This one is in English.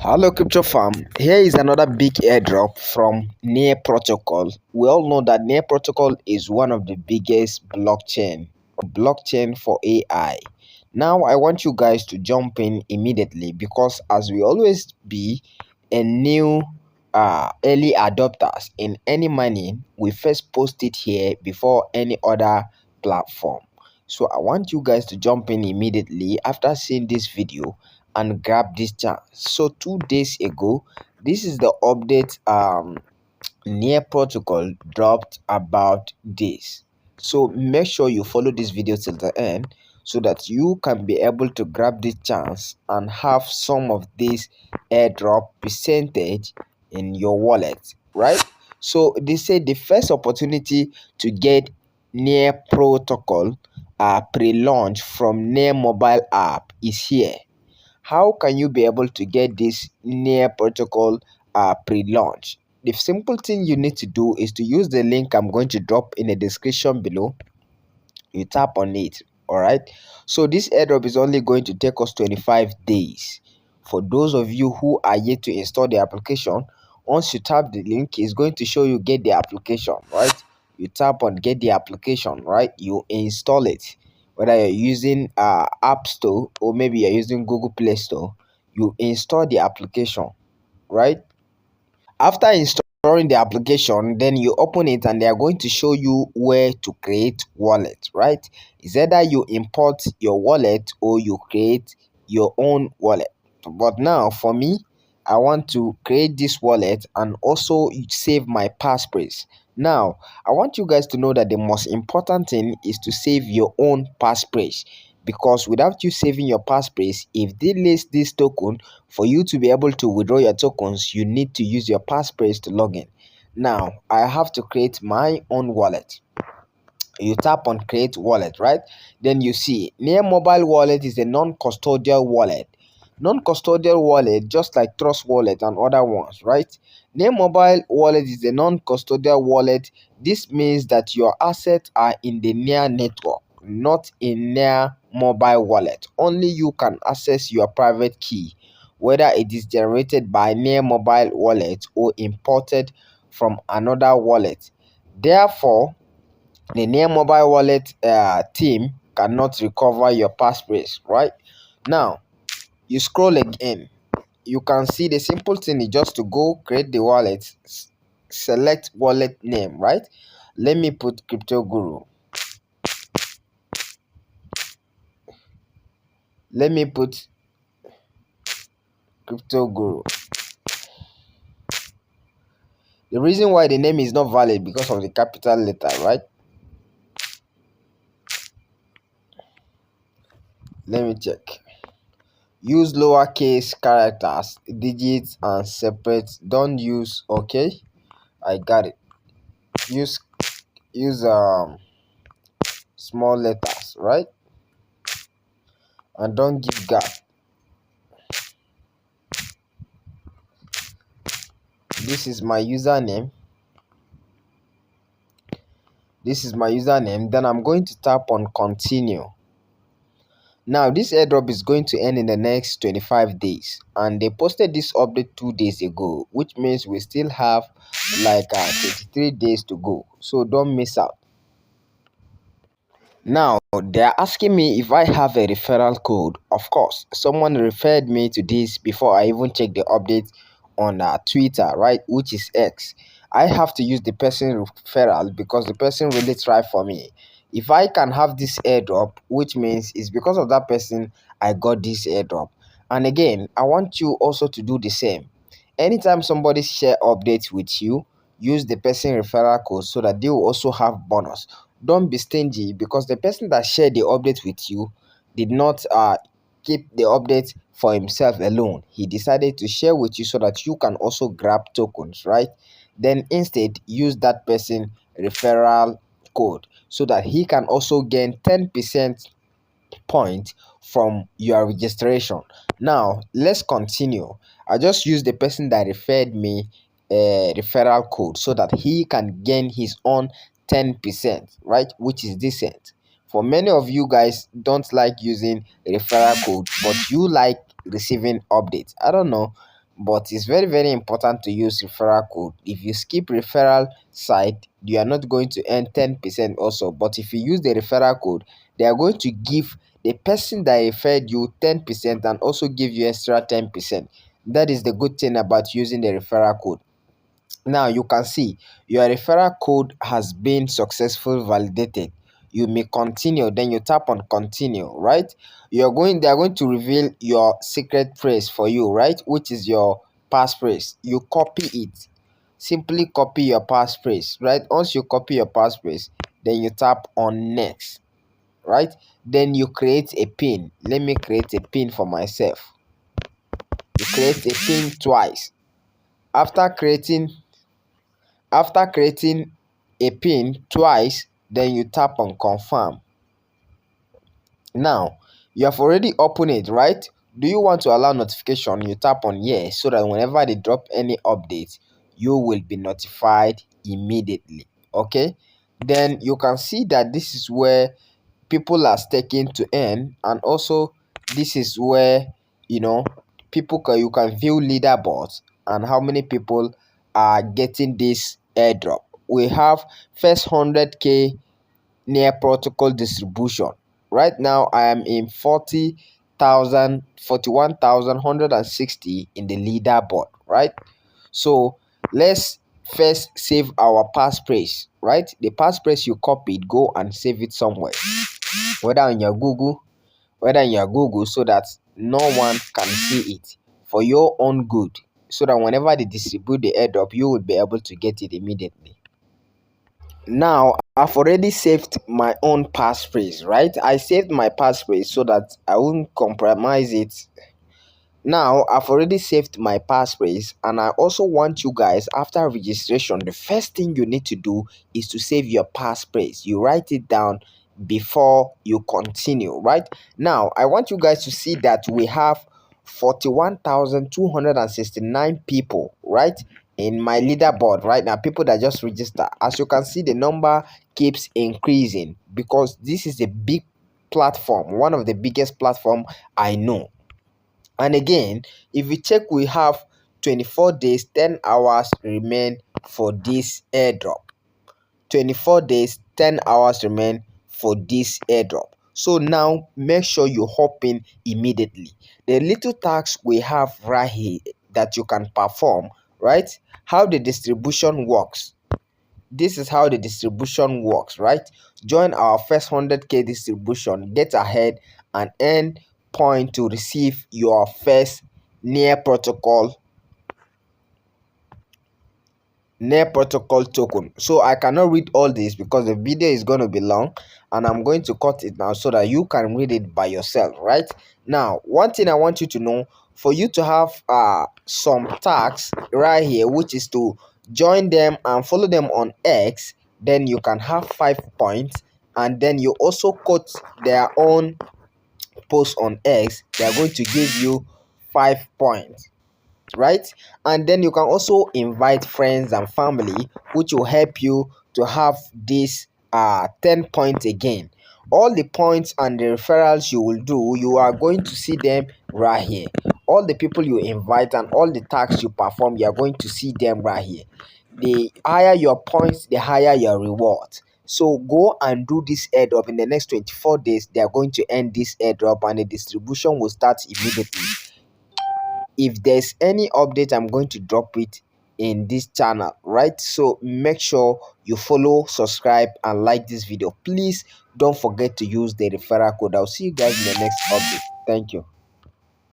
Hello crypto farm, here is another big airdrop from Near Protocol. We all know that Near Protocol is one of the biggest blockchain for AI. Now I want you guys to jump in immediately because as we always be a new early adopters in any mining, we first post it here before any other platform. So I want you guys to jump in immediately after seeing this video and grab this chance. So 2 days ago, this is the update Near Protocol dropped about this. So make sure you follow this video till the end so that you can be able to grab this chance and have some of this airdrop percentage in your wallet, right? So they say the first opportunity to get Near Protocol pre-launch from Near mobile app is here. How can you be able to get this Near Protocol pre-launch? The simple thing you need to do is to use the link I'm going to drop in the description below. You tap on it. All right, so this airdrop is only going to take us 25 days. For those of you who are yet to install the application, once you tap the link, it's going to show you get the application, right? You tap on get the application, right? You install it, whether you're using App Store or maybe you're using Google Play Store. You install the application, right? After installing the application, then you open it and they are going to show you where to create wallet, right? It's either you import your wallet or you create your own wallet. But now for me, I want to create this wallet and also save my passphrase. Now, I want you guys to know that the most important thing is to save your own passphrase, because without you saving your passphrase, if they list this token, for you to be able to withdraw your tokens, you need to use your passphrase to log in. Now I have to create my own wallet. You tap on create wallet, right? Then you see near mobile wallet is a non-custodial wallet. Non-custodial wallet, just like trust wallet and other ones, right? Near mobile wallet is a non-custodial wallet. This means that your assets are in the near network, not in near mobile wallet. Only you can access your private key, whether it is generated by near mobile wallet or imported from another wallet. Therefore, the near mobile wallet team cannot recover your passphrase, right? Now you scroll again, you can see the simple thing is just to go create the wallet, select wallet name, right? Let me put crypto guru. Let me put crypto guru. The reason why the name is not valid because of the capital letter, right? Let me check. Use lowercase characters, digits and separate. Don't use, okay, I got it. Use small letters, right? And don't give gap. This is my username. Then I'm going to tap on continue. Now this airdrop is going to end in the next 25 days, and they posted this update 2 days ago, which means we still have like 23 days to go, so don't miss out. Now they're asking me if I have a referral code. Of course, someone referred me to this before I even check the update on Twitter, right, which is X. I have to use the person referral because the person really tried for me. If I can have this airdrop, which means it's because of that person I got this airdrop. And again, I want you also to do the same. Anytime somebody share updates with you, use the person referral code so that they will also have bonus. Don't be stingy because the person that shared the update with you did not keep the update for himself alone. He decided to share with you so that you can also grab tokens, right? Then instead use that person referral code so that he can also gain 10% point from your registration. Now let's continue. I just use the person that referred me a referral code so that he can gain his own 10%, right, which is decent. For many of you guys don't like using a referral code, but you like receiving updates. I don't know, but it's very very important to use referral code. If you skip referral side, you are not going to earn 10% also, but if you use the referral code, they are going to give the person that referred you 10% and also give you extra 10%. That is the good thing about using the referral code. Now you can see your referral code has been successfully validated. You may continue, then you tap on continue, right? They are going to reveal your secret phrase for you, right? Which is your passphrase. You copy it. Simply copy your passphrase, right? Once you copy your passphrase, then you tap on next, right? Then you create a pin. Let me create a pin for myself. You create a pin twice. After creating a pin twice, then you tap on confirm. Now you have already opened it, right? Do you want to allow notification? You tap on yes, so that whenever they drop any update, you will be notified immediately. Okay, then you can see that this is where people are staking to earn, and also this is where you know you can view leaderboards and how many people are getting this airdrop. We have first 100k near protocol distribution. Right now I am in 41,160 in the leaderboard, right? So let's first save our passphrase, right? The passphrase you copied, go and save it somewhere, whether on your Google, so that no one can see it, for your own good, so that whenever they distribute the airdrop, you will be able to get it immediately. Now I've already saved my own passphrase, right? I saved my passphrase so that I won't compromise it. Now I've already saved my passphrase, and I also want you guys, after registration, the first thing you need to do is to save your passphrase. You write it down before you continue. Right now I want you guys to see that we have 41,269 people, right, in my leaderboard right now. People that just register. As you can see, the number keeps increasing because this is a big platform, one of the biggest platform I know. And again, if you check, we have 24 days, 10 hours remain for this airdrop. 24 days, 10 hours remain for this airdrop. So now make sure you hop in immediately. The little tasks we have right here that you can perform, right? How the distribution works. This is how the distribution works, right? Join our first 100k distribution, get ahead, and earn point to receive your first near protocol token. So I cannot read all this because the video is going to be long, and I'm going to cut it now so that you can read it by yourself. Right now, one thing I want you to know, for you to have some tags right here, which is to join them and follow them on X, then you can have 5 points. And then you also quote their own post on X, they are going to give you 5 points, right? And then you can also invite friends and family, which will help you to have this 10 points again. All the points and the referrals you will do, you are going to see them right here. All the people you invite and all the tasks you perform, you are going to see them right here. The higher your points, the higher your reward. So go and do this airdrop in the next 24 days. They are going to end this airdrop and the distribution will start immediately. If there's any update, I'm going to drop it in this channel, right? So make sure you follow, subscribe, and like this video. Please don't forget to use the referral code. I'll see you guys in the next update. Thank you.